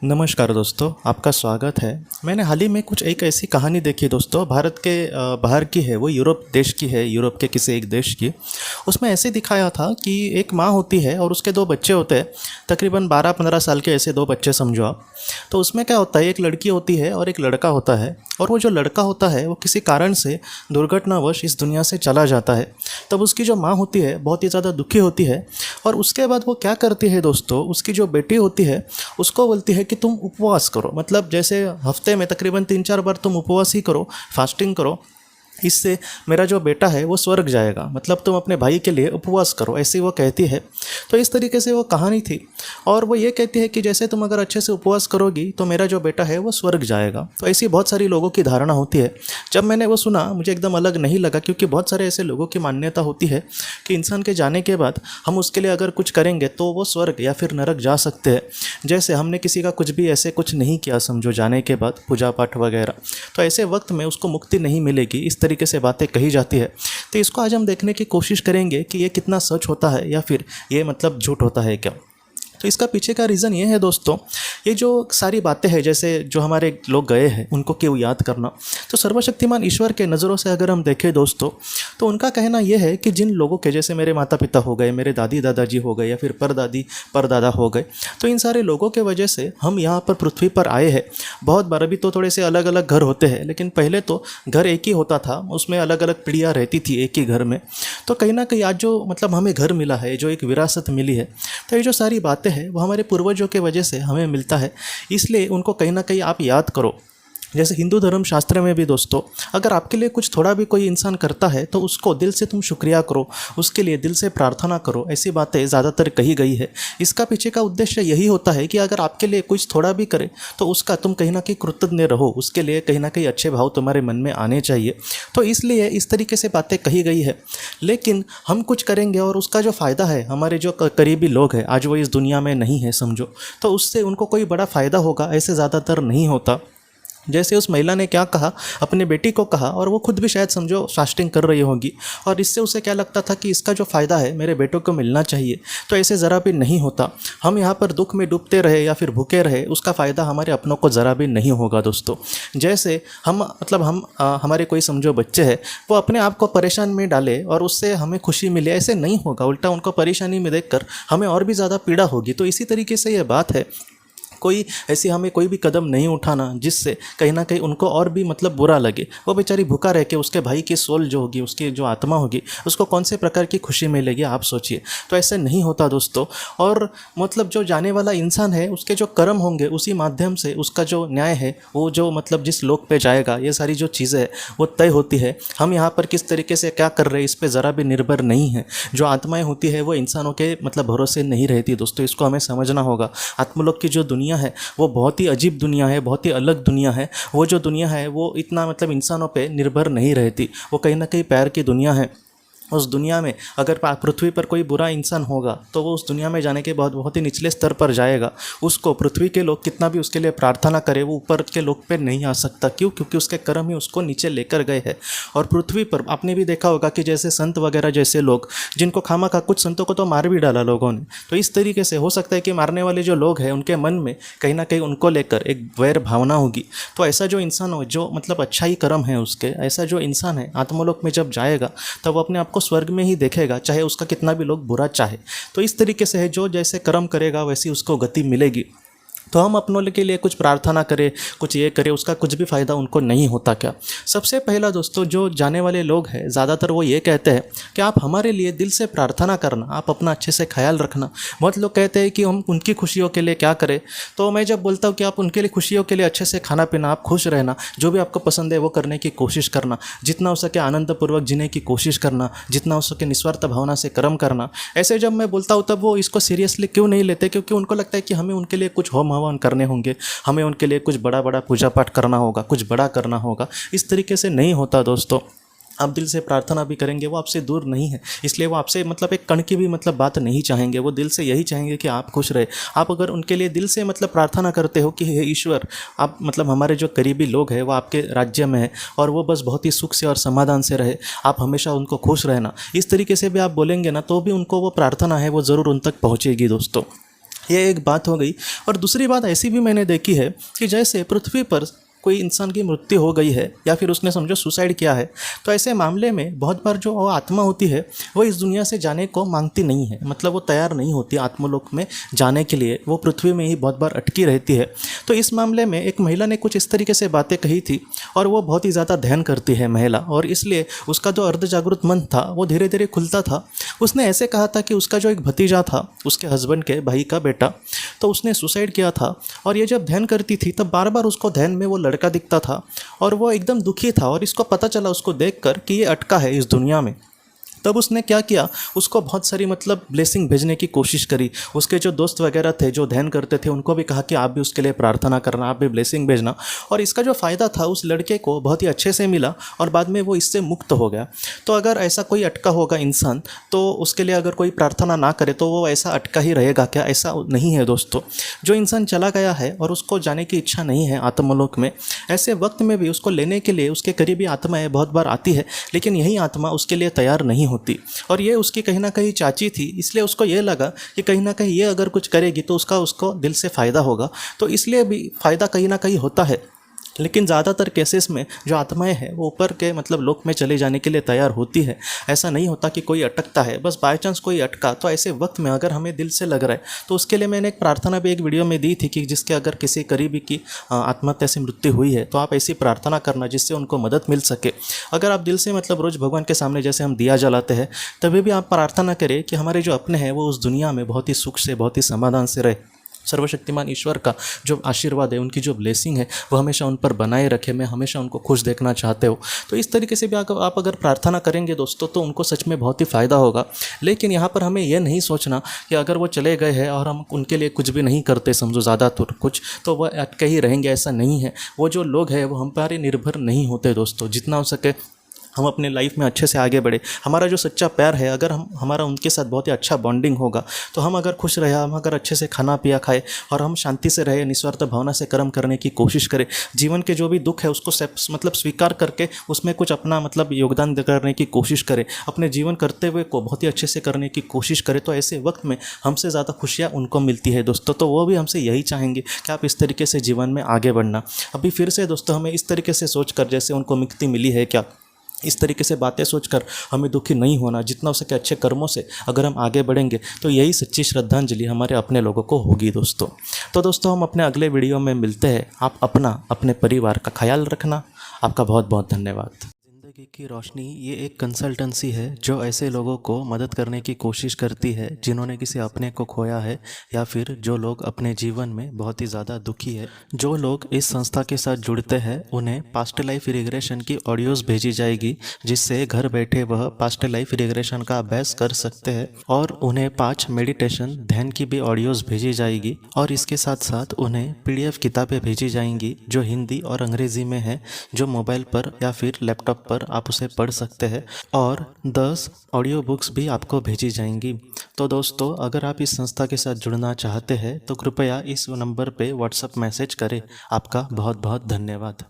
नमस्कार दोस्तों, आपका स्वागत है। मैंने हाल ही में कुछ एक ऐसी कहानी देखी दोस्तों, भारत के बाहर की है, वो यूरोप देश की है, यूरोप के किसी एक देश की। उसमें ऐसे दिखाया था कि एक माँ होती है और उसके दो बच्चे होते हैं, तकरीबन 12-15 साल के, ऐसे दो बच्चे समझो आप। तो उसमें क्या होता है, एक लड़की होती है और एक लड़का होता है, और वो जो लड़का होता है वो किसी कारण से दुर्घटनावश इस दुनिया से चला जाता है। तब उसकी जो माँ होती है बहुत ही ज़्यादा दुखी होती है, और उसके बाद वो क्या करती है दोस्तों, उसकी जो बेटी होती है उसको बोलती है कि तुम उपवास करो, मतलब जैसे हफ्ते में तकरीबन 3-4 बार तुम उपवास ही करो, फास्टिंग करो, इससे मेरा जो बेटा है वो स्वर्ग जाएगा, मतलब तुम अपने भाई के लिए उपवास करो, ऐसी वो कहती है। तो इस तरीके से वो कहानी थी, और वो ये कहती है कि जैसे तुम अगर अच्छे से उपवास करोगी तो मेरा जो बेटा है वो स्वर्ग जाएगा। तो ऐसी बहुत सारी लोगों की धारणा होती है। जब मैंने वो सुना मुझे एकदम अलग नहीं लगा, क्योंकि बहुत सारे ऐसे लोगों की मान्यता होती है कि इंसान के जाने के बाद हम उसके लिए अगर कुछ करेंगे तो वो स्वर्ग या फिर नरक जा सकते हैं। जैसे हमने किसी का कुछ भी ऐसे कुछ नहीं किया समझो जाने के बाद, पूजा पाठ वगैरह, तो ऐसे वक्त में उसको मुक्ति नहीं मिलेगी, इस तरीके से बातें कही जाती है। तो इसको आज हम देखने की कोशिश करेंगे कि ये कितना सच होता है या फिर ये मतलब झूठ होता है क्या। तो इसका पीछे का रीज़न ये है दोस्तों, ये जो सारी बातें हैं, जैसे जो हमारे लोग गए हैं उनको क्यों याद करना, तो सर्वशक्तिमान ईश्वर के नज़रों से अगर हम देखें दोस्तों, तो उनका कहना यह है कि जिन लोगों के, जैसे मेरे माता पिता हो गए, मेरे दादी दादाजी हो गए, या फिर परदादी परदादा हो गए, तो इन सारे लोगों के वजह से हम यहाँ पर पृथ्वी पर आए हैं। बहुत बार अभी तो थोड़े से अलग अलग घर होते हैं, लेकिन पहले तो घर एक ही होता था, उसमें अलग अलग पीढ़ियाँ रहती थी एक ही घर में। तो कहीं ना कहीं आज जो मतलब हमें घर मिला है, जो एक विरासत मिली है, तो ये जो सारी बातें हैं वो हमारे पूर्वजों के वजह से हमें मिलता है। इसलिए उनको कहीं ना कहीं आप याद करो। जैसे हिंदू धर्म शास्त्र में भी दोस्तों, अगर आपके लिए कुछ थोड़ा भी कोई इंसान करता है तो उसको दिल से तुम शुक्रिया करो, उसके लिए दिल से प्रार्थना करो, ऐसी बातें ज़्यादातर कही गई है। इसका पीछे का उद्देश्य यही होता है कि अगर आपके लिए कुछ थोड़ा भी करे तो उसका तुम कहीं ना कहीं कृतज्ञ रहो, उसके लिए कहीं ना कहीं अच्छे भाव तुम्हारे मन में आने चाहिए। तो इसलिए इस तरीके से बातें कही गई है। लेकिन हम कुछ करेंगे और उसका जो फ़ायदा है, हमारे जो करीबी लोग हैं आज वो इस दुनिया में नहीं है समझो, तो उससे उनको कोई बड़ा फ़ायदा होगा ऐसे ज़्यादातर नहीं होता। जैसे उस महिला ने क्या कहा, अपने बेटी को कहा, और वो खुद भी शायद समझो फास्टिंग कर रही होगी, और इससे उसे क्या लगता था कि इसका जो फ़ायदा है मेरे बेटों को मिलना चाहिए। तो ऐसे ज़रा भी नहीं होता। हम यहाँ पर दुख में डूबते रहे या फिर भूखे रहे, उसका फ़ायदा हमारे अपनों को ज़रा भी नहीं होगा दोस्तों। जैसे हम मतलब हमारे कोई समझो बच्चे हैं, वो अपने आप को परेशान में डाले और उससे हमें खुशी मिले, ऐसे नहीं होगा। उल्टा उनको परेशानी में देखकर हमें और भी ज़्यादा पीड़ा होगी। तो इसी तरीके से ये बात है, कोई ऐसी हमें कोई भी कदम नहीं उठाना जिससे कहीं ना कहीं उनको और भी मतलब बुरा लगे। वो बेचारी भूखा रह के उसके भाई की सोल जो होगी, उसकी जो आत्मा होगी, उसको कौन से प्रकार की खुशी मिलेगी आप सोचिए। तो ऐसे नहीं होता दोस्तों। और मतलब जो जाने वाला इंसान है उसके जो कर्म होंगे उसी माध्यम से उसका जो न्याय है, वो जो मतलब जिस लोक पे जाएगा, ये सारी जो चीज़ें हैं वो तय होती है। हम यहाँ पर किस तरीके से क्या कर रहे हैं इस पर ज़रा भी निर्भर नहीं है। जो आत्माएँ होती है वो इंसानों के मतलब भरोसे नहीं रहती दोस्तों, इसको हमें समझना होगा। आत्मलोक की जो दुनिया है वो बहुत ही अजीब दुनिया है, बहुत ही अलग दुनिया है। वो जो दुनिया है वो इतना मतलब इंसानों पे निर्भर नहीं रहती, वो कहीं ना कहीं प्यार की दुनिया है। उस दुनिया में अगर पृथ्वी पर कोई बुरा इंसान होगा तो वो उस दुनिया में जाने के बाद बहुत ही निचले स्तर पर जाएगा। उसको पृथ्वी के लोग कितना भी उसके लिए प्रार्थना करें, वो ऊपर के लोग पे नहीं आ सकता। क्यों? क्योंकि उसके कर्म ही उसको नीचे लेकर गए हैं। और पृथ्वी पर आपने भी देखा होगा कि जैसे संत वगैरह जैसे लोग, जिनको खामा खा, कुछ संतों को तो मार भी डाला लोगों ने। तो इस तरीके से हो सकता है कि मारने वाले जो लोग हैं उनके मन में कहीं ना कहीं उनको लेकर एक वैर भावना होगी। तो ऐसा जो इंसान हो, जो मतलब अच्छा ही कर्म है उसके, ऐसा जो इंसान है आत्मलोक में जब जाएगा तब वो अपने आप को स्वर्ग में ही देखेगा, चाहे उसका कितना भी लोग बुरा चाहे। तो इस तरीके से है, जो जैसे कर्म करेगा वैसी उसको गति मिलेगी। तो हम अपनों के लिए कुछ प्रार्थना करें, कुछ ये करें, उसका कुछ भी फ़ायदा उनको नहीं होता क्या। सबसे पहला दोस्तों, जो जाने वाले लोग हैं ज़्यादातर वो ये कहते हैं कि आप हमारे लिए दिल से प्रार्थना करना, आप अपना अच्छे से ख्याल रखना। बहुत लोग कहते हैं कि हम उनकी खुशियों के लिए क्या करें। तो मैं जब बोलता हूँ कि आप उनके लिए खुशियों के लिए अच्छे से खाना पीना, आप खुश रहना, जो भी आपको पसंद है वो करने की कोशिश करना, जितना हो सके आनंदपूर्वक जीने की कोशिश करना, जितना हो सके निस्वार्थ भावना से कर्म करना, ऐसे जब मैं बोलता हूँ तब वो इसको सीरियसली क्यों नहीं लेते, क्योंकि उनको लगता है कि हमें उनके लिए कुछ होम हवन करने होंगे, हमें उनके लिए कुछ बड़ा बड़ा पूजा पाठ करना होगा, कुछ बड़ा करना होगा। इस तरीके से नहीं होता दोस्तों। आप दिल से प्रार्थना भी करेंगे, वो आपसे दूर नहीं है, इसलिए वो आपसे मतलब एक कण की भी मतलब बात नहीं चाहेंगे। वो दिल से यही चाहेंगे कि आप खुश रहे। आप अगर उनके लिए दिल से मतलब प्रार्थना करते हो कि हे ईश्वर, आप मतलब हमारे जो करीबी लोग हैं वो आपके राज्य में है और वो बस बहुत ही सुख से और समाधान से रहे, आप हमेशा उनको खुश रहना, इस तरीके से भी आप बोलेंगे ना, तो भी उनको वो प्रार्थना है वो ज़रूर उन तक पहुँचेगी दोस्तों। ये एक बात हो गई। और दूसरी बात ऐसी भी मैंने देखी है कि जैसे पृथ्वी पर कोई इंसान की मृत्यु हो गई है या फिर उसने समझो सुसाइड किया है, तो ऐसे मामले में बहुत बार जो वो आत्मा होती है वो इस दुनिया से जाने को मांगती नहीं है, मतलब वो तैयार नहीं होती आत्मलोक में जाने के लिए, वो पृथ्वी में ही बहुत बार अटकी रहती है। तो इस मामले में एक महिला ने कुछ इस तरीके से बातें कही थी और वो बहुत ही ज़्यादा ध्यान करती है महिला, और इसलिए उसका जो अर्ध जागृत मन था वो धीरे धीरे खुलता था। उसने ऐसे कहा था कि उसका जो एक भतीजा था, उसके हस्बैंड के भाई का बेटा, तो उसने सुसाइड किया था। और ये जब ध्यान करती थी तब बार बार उसको ध्यान में वो लड़का दिखता था और वो एकदम दुखी था, और इसको पता चला उसको देखकर कि ये अटका है इस दुनिया में। तब उसने क्या किया, उसको बहुत सारी मतलब ब्लेसिंग भेजने की कोशिश करी। उसके जो दोस्त वगैरह थे जो ध्यान करते थे उनको भी कहा कि आप भी उसके लिए प्रार्थना करना, आप भी ब्लेसिंग भेजना। और इसका जो फ़ायदा था उस लड़के को बहुत ही अच्छे से मिला और बाद में वो इससे मुक्त हो गया। तो अगर ऐसा कोई अटका होगा इंसान, तो उसके लिए अगर कोई प्रार्थना ना करे तो वो ऐसा अटका ही रहेगा क्या? ऐसा नहीं है दोस्तों। जो इंसान चला गया है और उसको जाने की इच्छा नहीं है आत्मलोक में, ऐसे वक्त में भी उसको लेने के लिए उसके करीबी आत्माएं बहुत बार आती है, लेकिन यही आत्मा उसके लिए तैयार नहीं होती। और ये उसकी कहीं ना कहीं चाची थी, इसलिए उसको ये लगा कि कहीं ना कहीं ये अगर कुछ करेगी तो उसको दिल से फ़ायदा होगा, तो इसलिए भी फ़ायदा कहीं ना कहीं होता है। लेकिन ज़्यादातर केसेस में जो आत्माएं हैं वो ऊपर के मतलब लोक में चले जाने के लिए तैयार होती है। ऐसा नहीं होता कि कोई अटकता है, बस बाय चांस कोई अटका, तो ऐसे वक्त में अगर हमें दिल से लग रहा है तो उसके लिए मैंने एक प्रार्थना भी एक वीडियो में दी थी कि जिसके अगर किसी करीबी की आत्महत्या से मृत्यु हुई है तो आप ऐसी प्रार्थना करना जिससे उनको मदद मिल सके। अगर आप दिल से मतलब रोज़ भगवान के सामने जैसे हम दिया जलाते हैं, तभी भी आप प्रार्थना करें कि हमारे जो अपने हैं वो उस दुनिया में बहुत ही सुख से, बहुत ही समाधान से रहे। सर्वशक्तिमान ईश्वर का जो आशीर्वाद है, उनकी जो ब्लेसिंग है वो हमेशा उन पर बनाए रखे। मैं हमेशा उनको खुश देखना चाहते हो, तो इस तरीके से भी आप अगर प्रार्थना करेंगे दोस्तों तो उनको सच में बहुत ही फ़ायदा होगा। लेकिन यहाँ पर हमें यह नहीं सोचना कि अगर वो चले गए हैं और हम उनके लिए कुछ भी नहीं करते, समझो ज़्यादातर कुछ, तो वह अटके ही रहेंगे, ऐसा नहीं है। वो जो लोग हैं वो हम पर निर्भर नहीं होते दोस्तों। जितना हो सके हम अपने लाइफ में अच्छे से आगे बढ़े। हमारा जो सच्चा प्यार है, अगर हमारा उनके साथ बहुत ही अच्छा बॉन्डिंग होगा, तो हम अगर खुश रहे, हम अगर अच्छे से खाना पिया खाए और हम शांति से रहे, निस्वार्थ भावना से कर्म करने की कोशिश करें, जीवन के जो भी दुख है उसको मतलब स्वीकार करके उसमें कुछ अपना मतलब योगदान करने की कोशिश करें, अपने जीवन करते हुए को बहुत ही अच्छे से करने की कोशिश करें, तो ऐसे वक्त में हमसे ज़्यादा खुशियाँ उनको मिलती है दोस्तों। तो वो भी हमसे यही चाहेंगे कि आप इस तरीके से जीवन में आगे बढ़ना। अभी फिर से दोस्तों हमें इस तरीके से सोचकर, जैसे उनको मुक्ति मिली है क्या, इस तरीके से बातें सोचकर हमें दुखी नहीं होना। जितना हो सके अच्छे कर्मों से अगर हम आगे बढ़ेंगे तो यही सच्ची श्रद्धांजलि हमारे अपने लोगों को होगी दोस्तों। तो दोस्तों हम अपने अगले वीडियो में मिलते हैं। आप अपने परिवार का ख्याल रखना। आपका बहुत बहुत धन्यवाद। ज़िंदगी की रोशनी ये एक कंसल्टेंसी है जो ऐसे लोगों को मदद करने की कोशिश करती है जिन्होंने किसी अपने को खोया है, या फिर जो लोग अपने जीवन में बहुत ही ज़्यादा दुखी है। जो लोग इस संस्था के साथ जुड़ते हैं उन्हें पास्ट लाइफ रिग्रेशन की ऑडियोज़ भेजी जाएगी, जिससे घर बैठे वह पास्ट लाइफ रिग्रेशन का अभ्यास कर सकते हैं। और उन्हें 5 मेडिटेशन ध्यान की भी ऑडियोज़ भेजी जाएगी, और इसके साथ साथ उन्हें PDF किताबें भेजी जाएंगी जो हिंदी और अंग्रेज़ी में है, जो मोबाइल पर या फिर लैपटॉप पर आप उसे पढ़ सकते हैं। और 10 ऑडियो बुक्स भी आपको भेजी जाएंगी। तो दोस्तों अगर आप इस संस्था के साथ जुड़ना चाहते हैं तो कृपया इस नंबर पे व्हाट्सएप मैसेज करें। आपका बहुत बहुत धन्यवाद।